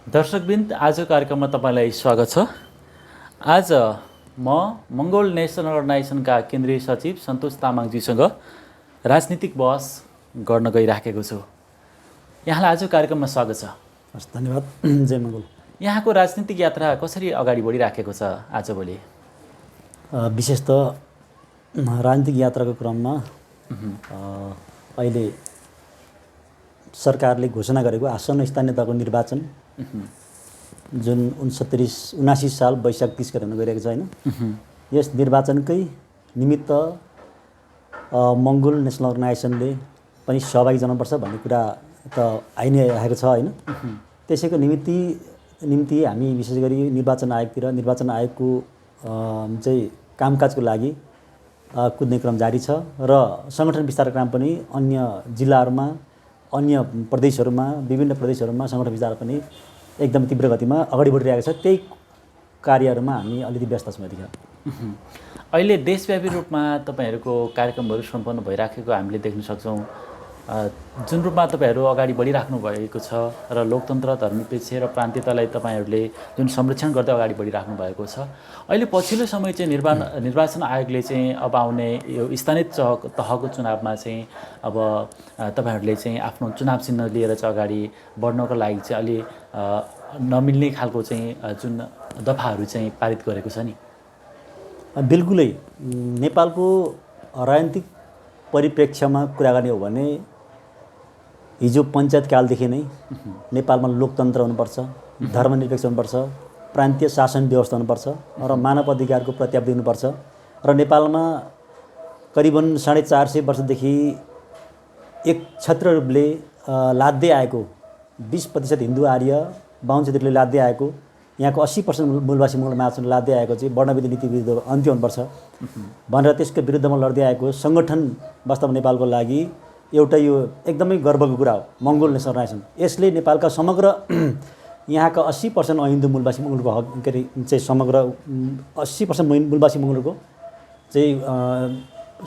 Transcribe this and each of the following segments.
दर्शकवृन्द, आजको कार्यक्रममा तपाईँलाई स्वागत छ। आज म मङ्गोल नेसनल अर्गनाइजेसनका केन्द्रीय सचिव सन्तोष तामाङजीसँग राजनीतिक बहस गर्न गइराखेको छु। यहाँलाई आजको कार्यक्रममा स्वागत छ। हस्, धन्यवाद। जय मङ्गोल। यहाँको राजनीतिक यात्रा कसरी अगाडि बढिराखेको छ आजभोलि? विशेष त राजनीतिक यात्राको क्रममा अहिले सरकारले घोषणा गरेको आसन्न स्थानीय तहको निर्वाचन जुन 79 साल वैशाख 30 गते हुन गइरहेको छ होइन, यस निर्वाचनकै निमित्त मङ्गोल नेसनल अर्गनाइजेसनले पनि सहभागी जनाउनुपर्छ भन्ने कुरा त आइ नै आएको छ होइन। त्यसैको निम्ति हामी विशेष गरी निर्वाचन आयोगको चाहिँ कामकाजको लागि कुद्ने क्रम जारी छ र सङ्गठन विस्तारको काम पनि अन्य जिल्लाहरूमा, अन्य प्रदेशहरूमा, विभिन्न प्रदेशहरूमा सङ्गठन विस्तार पनि एकदम तीव्र गतिमा अगाडि बढिरहेको छ। त्यही कार्यहरूमा हामी अलिकति व्यस्त छौँ यतिखेर। अहिले देशव्यापी रूपमा तपाईँहरूको कार्यक्रमहरू सम्पन्न भइराखेको हामीले देख्न सक्छौँ। जुन रूपमा तपाईँहरू अगाडि बढिराख्नु भएको छ र लोकतन्त्र, धर्मनिरपेक्ष र प्रान्तीयतालाई तपाईँहरूले जुन संरक्षण गर्दै अगाडि बढिराख्नु भएको छ, अहिले पछिल्लो समय चाहिँ निर्वाचन आयोगले चाहिँ अब आउने यो स्थानीय तहको चुनावमा चाहिँ अब तपाईँहरूले चाहिँ आफ्नो चुनाव चिन्ह लिएर चाहिँ अगाडि बढ्नको लागि चाहिँ अलि नमिल्ने खालको चाहिँ जुन दफाहरू चाहिँ पारित गरेको छ नि? बिल्कुलै। नेपालको राजनीतिक परिप्रेक्ष्यमा कुरा गर्ने हो भने हिजो पञ्चायतकालदेखि नै नेपालमा लोकतन्त्र हुनुपर्छ, धर्मनिरपेक्ष हुनुपर्छ, प्रान्तीय शासन व्यवस्था हुनुपर्छ र मानव अधिकारको प्रत्याभूति हुनुपर्छ। र नेपालमा करिबन 450 वर्षदेखि एक छत्र रूपले लाद्दै आएको 20% हिन्दू आर्य बाहुन क्षेत्रीले लाद्दै आएको, यहाँको 80% मूलवासी मङ्गोल महासंघले लाद्दै आएको चाहिँ वर्णविधि नीति विरुद्ध अन्त्य हुनुपर्छ भनेर त्यसको विरुद्धमा लड्दै आएको सङ्गठन वास्तवमा नेपालको लागि एउटा यो एकदमै गर्वको कुरा हो। मङ्गोल नेसनल अर्गनाइजेसन यसले नेपालका समग्र यहाँका 80% अहिन्दू मूलवासी मङ्गोलको हक चाहिँ समग्र 80% मूलवासी मङ्गोलको चाहिँ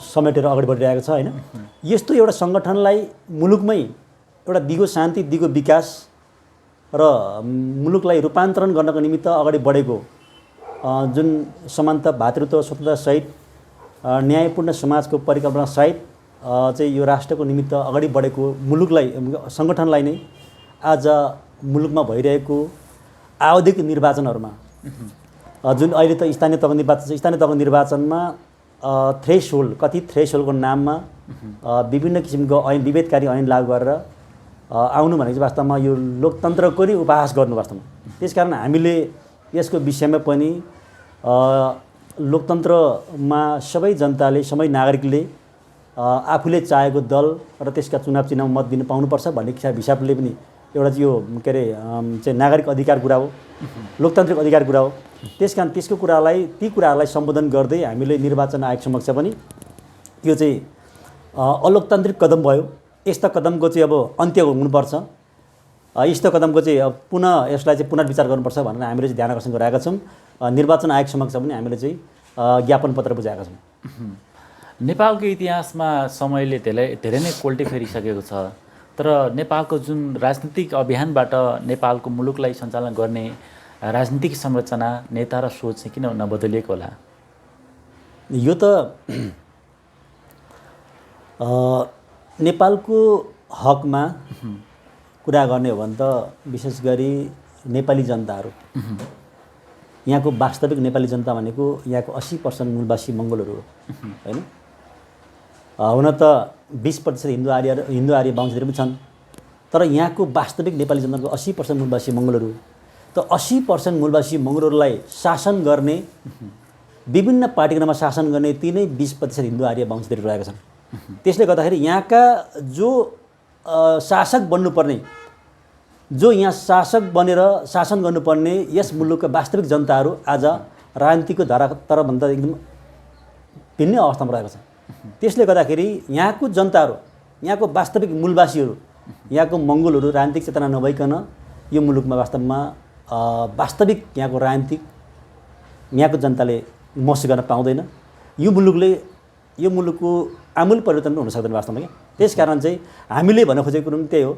समेटेर अगाडि बढिरहेको छ होइन। यस्तो एउटा सङ्गठनलाई मुलुकमै एउटा दिगो शान्ति, दिगो विकास र मुलुकलाई रूपान्तरण गर्नको निमित्त अगाडि बढेको जुन समानता, भातृत्व, स्वतन्त्रता सहित न्यायपूर्ण समाजको परिकल्पना सहित चाहिँ यो राष्ट्रको निमित्त अगाडि बढेको मुलुकलाई, सङ्गठनलाई नै आज मुलुकमा भइरहेको आवधिक निर्वाचनहरूमा जुन अहिले त स्थानीय तहको निर्वाचनमा कथित थ्रेसहोल्डको नाममा विभिन्न किसिमको ऐन, विभेदकारी ऐन लागू गरेर आउनु भनेको चाहिँ वास्तवमा यो लोकतन्त्रको नै उपहास गर्नु वास्तवमा। त्यसकारण हामीले यसको विषयमा पनि लोकतन्त्रमा सबै जनताले, सबै नागरिकले आफूले चाहेको दल र त्यसका चुनाव चिन्हमा मत दिन पाउनुपर्छ भन्ने हिसाबले पनि एउटा यो के अरे चाहिँ नागरिक अधिकार कुरा हो, लोकतान्त्रिक अधिकार कुरा हो। त्यसकारण ती कुराहरूलाई सम्बोधन गर्दै हामीले निर्वाचन आयोग समक्ष पनि यो चाहिँ अलोकतान्त्रिक कदम भयो, यस्ता कदमको चाहिँ अब अन्त्य हुनुपर्छ, यस्तो कदमको चाहिँ यसलाई चाहिँ पुनर्विचार गर्नुपर्छ भनेर हामीले चाहिँ ध्यान आकर्षण गराएका छौँ। निर्वाचन आयोग समक्ष पनि हामीले चाहिँ ज्ञापन पत्र बुझाएका छौँ। नेपालको इतिहासमा समयले धेरै नै कोल्टे फेरिसकेको छ, तर नेपालको जुन राजनीतिक अभियानबाट नेपालको मुलुकलाई सञ्चालन गर्ने राजनीतिक संरचना, नेता र सोच चाहिँ किन नबदलिएको होला? यो त नेपालको हकमा कुरा गर्ने हो भने त विशेष गरी नेपाली जनताहरू, यहाँको वास्तविक नेपाली जनता भनेको यहाँको 80% मूलवासी मङ्गोलहरू हो होइन। हुन त 20% हिन्दू आर्य बाहुन क्षेत्री पनि छन्, तर यहाँको वास्तविक नेपाली जनताको 80% मूलवासी मङ्गोलहरू। त 80% मूलवासी मङ्गोलहरूलाई शासन गर्ने, विभिन्न पार्टीको शासन गर्ने ती नै 20% हिन्दू आर्य बाहुन क्षेत्री रहेका छन्। त्यसले गर्दाखेरि यहाँका जो शासक बन्नुपर्ने, जो यहाँ शासक बनेर शासन गर्नुपर्ने यस मुलुकका वास्तविक जनताहरू आज राजनीतिको धारातरभन्दा एकदम भिन्नै अवस्थामा रहेको छ। त्यसले गर्दाखेरि यहाँको जनताहरू, यहाँको वास्तविक मूलवासीहरू, यहाँको मङ्गोलहरू राजनीतिक चेतना नभइकन यो मुलुकमा वास्तवमा वास्तविक यहाँको राजनीतिक यहाँको जनताले महसुस गर्न पाउँदैन। यो मुलुकको आमूल परिवर्तन हुन सक्दैन वास्तवमा। त्यसकारण चाहिँ हामीले भन्न खोजेको कुरो पनि त्यही हो।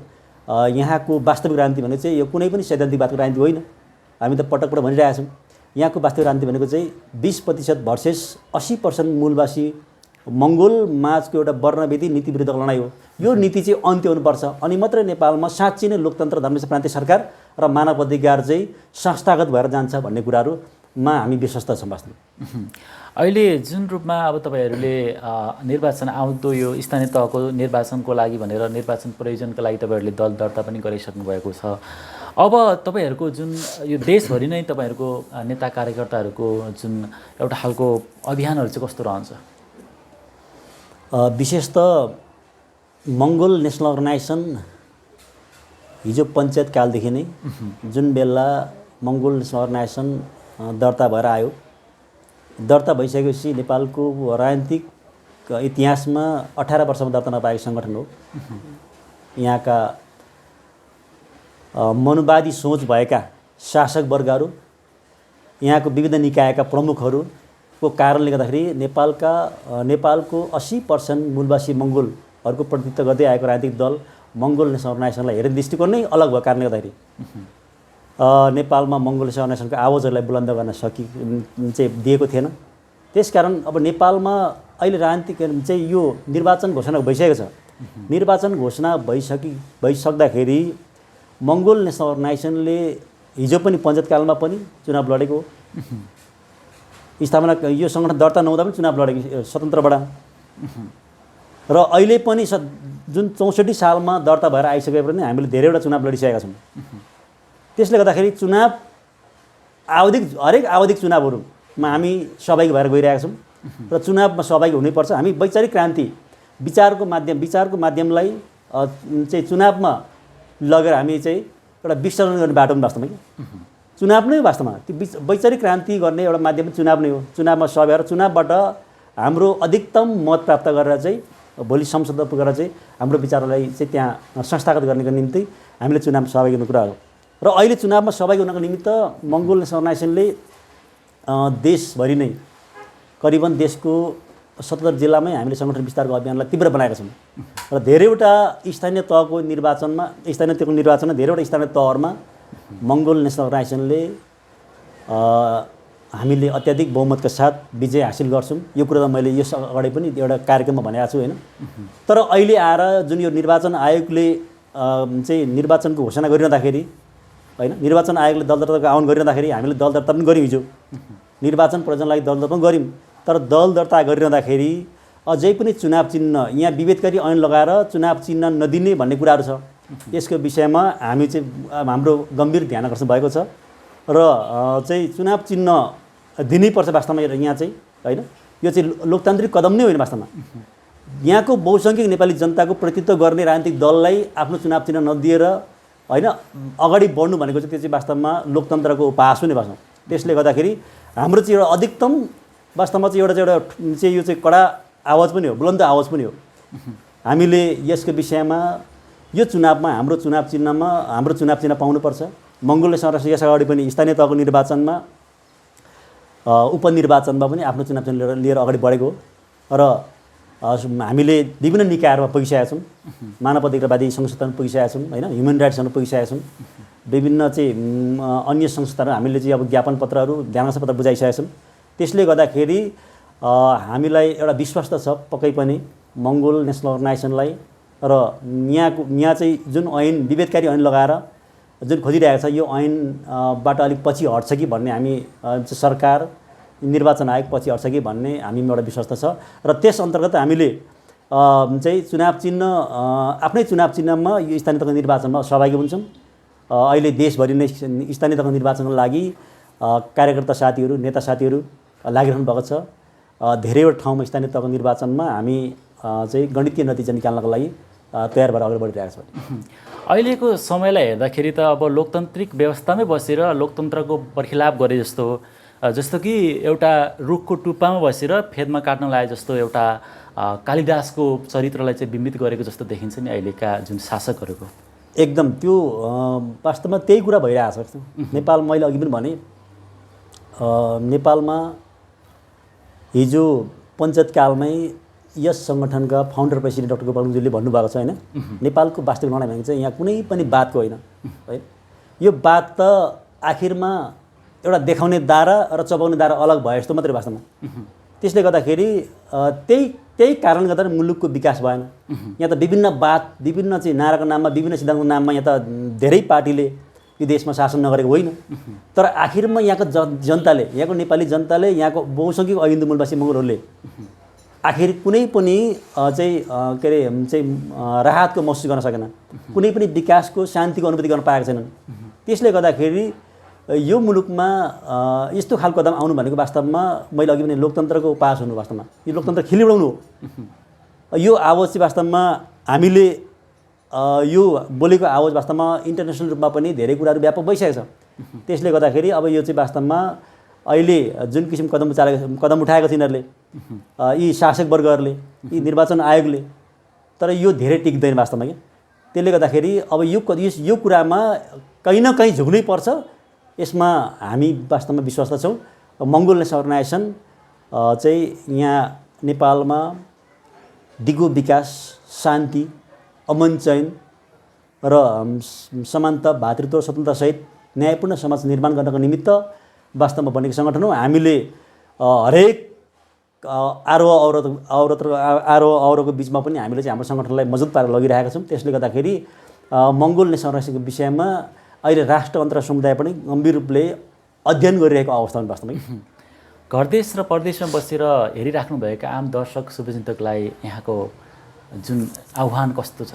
यहाँको वास्तविक राजनीति भनेको चाहिँ यो कुनै पनि सैद्धान्तिकवादको राजनीति होइन। हामी त पटक पटक भनिरहेका छौँ यहाँको वास्तविक राजनीति भनेको चाहिँ 20% भर्सेस 80% मूलवासी मङ्गोल माझको एउटा वर्णभेदी नीति विरुद्धको लडाइँ हो। यो नीति चाहिँ अन्त्य हुनुपर्छ अनि मात्रै नेपालमा साँच्चै नै लोकतन्त्र, धर्मनिरपेक्ष प्रान्तीय सरकार र मानव अधिकार चाहिँ संस्थागत भएर जान्छ भन्ने कुराहरूमा हामी विश्वस्त छौँ वास्तवमा। अहिले जुन रूपमा अब तपाईँहरूले निर्वाचन आउँदो यो स्थानीय तहको निर्वाचनको लागि भनेर निर्वाचन प्रयोजनको लागि तपाईँहरूले दल दर्ता पनि गरिसक्नु भएको छ। अब तपाईँहरूको जुन यो देशभरि नै तपाईँहरूको नेता कार्यकर्ताहरूको जुन एउटा खालको अभियानहरू चाहिँ कस्तो रहन्छ? विशेष त मङ्गोल नेसनल अर्गनाइजेसन हिजो पञ्चायत कालदेखि नै जुन बेला मङ्गोल नेसनल अर्गनाइजेसन दर्ता भएर आयो, दर्ता भइसकेपछि नेपालको राजनीतिक इतिहासमा 18 वर्षमा दर्ता नपाएको सङ्गठन हो। यहाँका मनुवादी सोच भएका शासक वर्गहरू, यहाँको विविध निकायका प्रमुखहरूको कारणले गर्दाखेरि नेपालको 80% मूलवासी मङ्गोलहरूको प्रतिनिधित्व गर्दै आएको राजनीतिक दल मङ्गोल नेसनल अर्गनाइजेसनलाई हेर्ने दृष्टिकोण नै अलग भएको कारणले गर्दाखेरि नेपालमा मङ्गोल नेसनल अर्गनाइजेसनको आवाजहरूलाई बुलन्द गर्न चाहिँ दिएको थिएन। त्यसकारण अब नेपालमा अहिले राजनीतिक चाहिँ यो निर्वाचन घोषणा भइसकेको छ। निर्वाचन घोषणा भइसक्दाखेरि मङ्गोल नेसनल अर्गनाइजेसनले हिजो पनि पञ्चायतकालमा पनि चुनाव लडेको, स्थापना यो सङ्गठन दर्ता नहुँदा पनि चुनाव लडेको स्वतन्त्रबाट, र अहिले पनि जुन 64 सालमा दर्ता भएर आइसके पनि हामीले धेरैवटा चुनाव लडिसकेका छौँ। त्यसले गर्दाखेरि चुनाव हरेक आवधिक चुनावहरूमा हामी सहभागी भएर गइरहेका छौँ र चुनावमा सहभागी हुनैपर्छ। हामी वैचारिक क्रान्ति विचारको माध्यमलाई चाहिँ चुनावमा लगेर हामी चाहिँ एउटा विसर्जन गर्ने बाटो पनि वास्तवमा चुनाव नै वास्तवमा त्यो वैचारिक क्रान्ति गर्ने एउटा माध्यम चुनाव नै हो। चुनावमा सहभागी भएर चुनावबाट हाम्रो अधिकतम मत प्राप्त गरेर चाहिँ भोलि संसदमा पुगेर चाहिँ हाम्रो विचारलाई चाहिँ त्यहाँ संस्थागत गर्नको निम्ति हामीले चुनावमा सहभागी हुने कुरा हो। र अहिले चुनावमा सहभागी हुनको निमित्त मङ्गोल नेसनल अर्गनाइजेसनले देशभरि नै करिबन देशको 77 जिल्लामै हामीले सङ्गठन विस्तारको अभियानलाई तीव्र बनाएका छौँ र धेरैवटा स्थानीय तहको निर्वाचनमा धेरैवटा स्थानीय तहहरूमा मङ्गोल नेसनल अर्गनाइजेसनले हामीले अत्याधिक बहुमतका साथ विजय हासिल गर्छौँ। यो कुरा त मैले यस अगाडि पनि एउटा कार्यक्रममा भनेको छु होइन। तर अहिले आएर जुन यो निर्वाचन आयोगले चाहिँ निर्वाचनको घोषणा गरिरहँदाखेरि होइन, निर्वाचन आयोगले दल दर्ताको आह्वान गरिरहँदाखेरि हामीले दल दर्ता पनि गऱ्यौँ। हिजो निर्वाचन प्रयोजनलाई दल दर्ता पनि गऱ्यौँ। तर दल दर्ता गरिरहँदाखेरि अझै पनि चुनाव चिन्ह यहाँ विभेदकारी ऐन लगाएर चुनाव चिन्ह नदिने भन्ने कुराहरू छ। यसको विषयमा हामी चाहिँ हाम्रो गम्भीर ध्यान आकर्षण भएको छ र चाहिँ चुनाव चिन्ह दिनैपर्छ वास्तवमा यहाँ चाहिँ होइन। यो चाहिँ लोकतान्त्रिक कदम नै होइन वास्तवमा। यहाँको बहुसङ्ख्यक नेपाली जनताको प्रतिनिधित्व गर्ने राजनीतिक दललाई आफ्नो चुनाव चिन्ह नदिएर होइन अगाडि बढ्नु भनेको चाहिँ त्यो चाहिँ वास्तवमा लोकतन्त्रको उपहास हो नि वास्तवमा। त्यसले गर्दाखेरि हाम्रो चाहिँ एउटा अधिकतम वास्तवमा चाहिँ एउटा यो चाहिँ कडा आवाज पनि हो, बुलन्द आवाज पनि हो। हामीले यसको विषयमा यो चुनावमा हाम्रो चुनाव चिन्ह पाउनुपर्छ। मङ्गोल नेसनल अर्गनाइजेसन यस अगाडि पनि स्थानीय तहको निर्वाचनमा उपनिर्वाचनमा पनि आफ्नो चुनाव चिन्ह लिएर अगाडि बढेको हो र हामीले विभिन्न निकायहरूमा पुगिसकेका छौँ। मानव अधिकारवादी संस्थानमा पुगिसकेका छौँ होइन, ह्युमन राइट्समा पुगिसकेका छौँ। विभिन्न चाहिँ अन्य संस्थाहरू हामीले चाहिँ अब ज्ञापन पत्रहरू ध्यानाकर्षण पत्र बुझाइसकेका छौँ। त्यसले गर्दाखेरि हामीलाई एउटा विश्वास त छ पक्कै पनि मङ्गोल नेसनल अर्गनाइजेसनलाई र यहाँ चाहिँ जुन ऐन विभेदकारी ऐन लगाएर जुन खोजिरहेको छ यो ऐनबाट अलिक पछि हट्छ कि भन्ने हामी सरकार निर्वाचन आयोग पछि हट्छ कि भन्ने हामीमा एउटा विश्वास छ र त्यस अन्तर्गत हामीले चाहिँ चुनाव चिन्ह आफ्नै चुनाव चिन्हमा यो स्थानीय तहको निर्वाचनमा सहभागी हुन्छौँ। अहिले देशभरि नै स्थानीय तहको निर्वाचनको लागि कार्यकर्ता साथीहरू नेता साथीहरू लागिरहनु भएको छ। धेरैवटा ठाउँमा स्थानीय तहको निर्वाचनमा हामी चाहिँ गणितीय नतिजा निकाल्नको लागि तयार भएर अगाडि बढिरहेका छौँ। अहिलेको समयलाई हेर्दाखेरि त अब लोकतान्त्रिक व्यवस्थामै बसेर लोकतन्त्रको बर्खिलाप गरे जस्तो कि एउटा रुखको टुप्पामा बसेर फेदमा काट्न लागे जस्तो एउटा कालिदासको चरित्रलाई चाहिँ बिम्बित गरेको जस्तो देखिन्छ नि अहिलेका जुन शासकहरूको। एकदम त्यो वास्तवमा त्यही कुरा भइरहेको छ। नेपाल मैले अघि पनि भने नेपालमा हिजो पञ्चायतकालमै यस सङ्गठनका फाउन्डर प्रेसिडेन्ट डाक्टर गोपालजीले भन्नुभएको छ होइन, नेपालको वास्तविक लडाइँ भनेको चाहिँ यहाँ कुनै पनि वादको होइन है। यो वाद त आखिरमा एउटा देखाउने दारा र चबाउने दारा अलग भयो जस्तो मात्रै वास्तवमा। त्यसले गर्दाखेरि त्यही कारणले गर्दा मुलुकको विकास भएन। यहाँ त विभिन्न वाद, विभिन्न चाहिँ नाराको नाममा, विभिन्न सिद्धान्तको नाममा यहाँ त धेरै पार्टीले यो देशमा शासन नगरेको होइन, तर आखिरमा यहाँको जनताले, यहाँको नेपाली जनताले, यहाँको बहुसङ्ख्यक अहिन्दू मूलवासी मगरहरूले आखिर कुनै पनि चाहिँ के अरे चाहिँ राहतको महसुस गर्न सकेन, कुनै पनि विकासको, शान्तिको अनुभूति गर्न पाएका छैनन्। त्यसले गर्दाखेरि यो मुलुकमा यस्तो खालको कदम आउनु भनेको वास्तवमा मैले अघि भने लोकतन्त्रको उपहास हुनु, वास्तवमा यो लोकतन्त्र खिलिउडाउनु हो। यो आवाज चाहिँ वास्तवमा हामीले यो बोलेको आवाज वास्तवमा इन्टरनेसनल रूपमा पनि धेरै कुराहरू व्यापक भइसकेको छ। त्यसले गर्दाखेरि अब यो चाहिँ वास्तवमा अहिले जुन किसिमको कदम उठाएको छ यिनीहरूले, यी शासक वर्गहरूले, यी निर्वाचन आयोगले, तर यो धेरै टिक्दैन वास्तवमा क्या। त्यसले गर्दाखेरि अब यो कुरामा कहीँ न कहीँ झुक्नै पर्छ। यसमा हामी वास्तवमा विश्वास छौँ मङ्गोल नेसनल अर्गनाइजेसन चाहिँ यहाँ नेपालमा दिगो विकास, शान्ति, अमन चयन र समानता, भातृत्व, स्वतन्त्रतासहित न्यायपूर्ण समाज निर्माण गर्नको निमित्त वास्तवमा बनेको सङ्गठन हो। हामीले हरेक आरोहको बिचमा पनि हामीले चाहिँ हाम्रो सङ्गठनलाई मजबुत पारेर लगिरहेका छौँ। त्यसले गर्दाखेरि मङ्गोल नेसनल अर्गनाइजेसनको विषयमा अहिले राष्ट्र अन्तर्राष्ट्रिय समुदाय पनि गम्भीर रूपले अध्ययन गरिरहेको अवस्थामा वास्तवमै घर देश र परदेशमा बसेर हेरिराख्नुभएका आम दर्शक शुभचिन्तकलाई यहाँको जुन आह्वान कस्तो छ?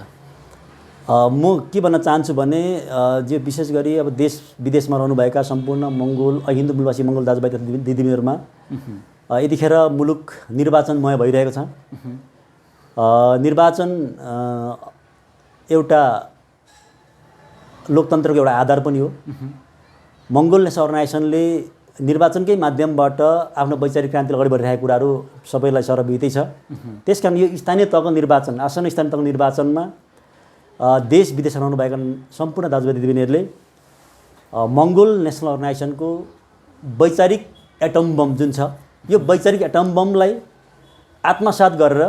म के भन्न चाहन्छु भने जो विशेष गरी अब देश विदेशमा रहनुभएका सम्पूर्ण मङ्गोल हिन्दू मूलवासी मङ्गोल दाजुभाइ तथा दिदीबहिनीहरूमा यतिखेर मुलुक निर्वाचनमय भइरहेको छ। निर्वाचन एउटा लोकतन्त्रको एउटा आधार पनि हो। मङ्गोल नेसनल अर्गनाइजेसनले निर्वाचनकै माध्यमबाट आफ्नो वैचारिक क्रान्ति अगाडि बढिरहेका कुराहरू सबैलाई सर्वविदितै छ। त्यसकारण यो स्थानीय तहको निर्वाचन, आसन स्थानीय तहको निर्वाचनमा देश विदेशमा रहनुभएका सम्पूर्ण दाजुभाइ दिदीबहिनीहरूले मङ्गोल नेसनल अर्गनाइजेसनको वैचारिक एटम बम जुन छ, यो वैचारिक एटम बमलाई आत्मसात गरेर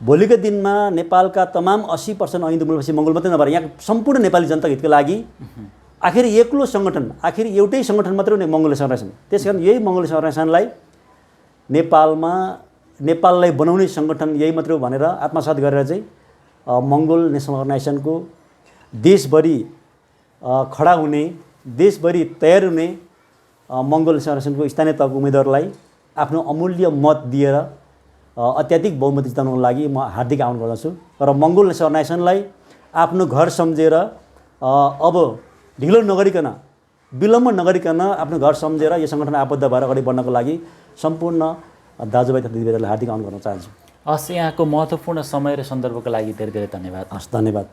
भोलिको दिनमा नेपालका तमाम 80% हिन्दू मूलवासी मङ्गोल मात्रै नभएर यहाँ सम्पूर्ण नेपाली जनताको हितको लागि आखिर एक्लो सङ्गठन, आखिर एउटै सङ्गठन मात्रै हो मङ्गोल नेसनल अर्गनाइजेसन। त्यसकारण यही मङ्गोल नेसनल अर्गनाइजेसनलाई नेपाललाई बनाउने सङ्गठन यही मात्रै हो भनेर आत्मसात गरेर चाहिँ मङ्गोल नेसनल अर्गनाइजेसनको देशभरि खडा हुने, देशभरि तयार हुने मङ्गोल नेसनल अर्गनाइजेसनको स्थानीय तहको उम्मेदवारलाई आफ्नो अमूल्य मत दिएर अत्याधिक बहुमत जिताउनको लागि म हार्दिक आह्वान गर्दछु र मङ्गोल नेसनल अर्गनाइजेसनलाई आफ्नो घर सम्झेर अब ढिलो नगरिकन, विलम्ब नगरिकन आफ्नो घर सम्झेर यो सङ्गठन आबद्ध भएर अगाडि बढ्नको लागि सम्पूर्ण दाजुभाइ तथा दिदीबहिनीहरूलाई हार्दिक आह्वान गर्न चाहन्छु। हस्, यहाँको महत्त्वपूर्ण समय र सन्दर्भको लागि धेरै धेरै धन्यवाद। हस्, धन्यवाद।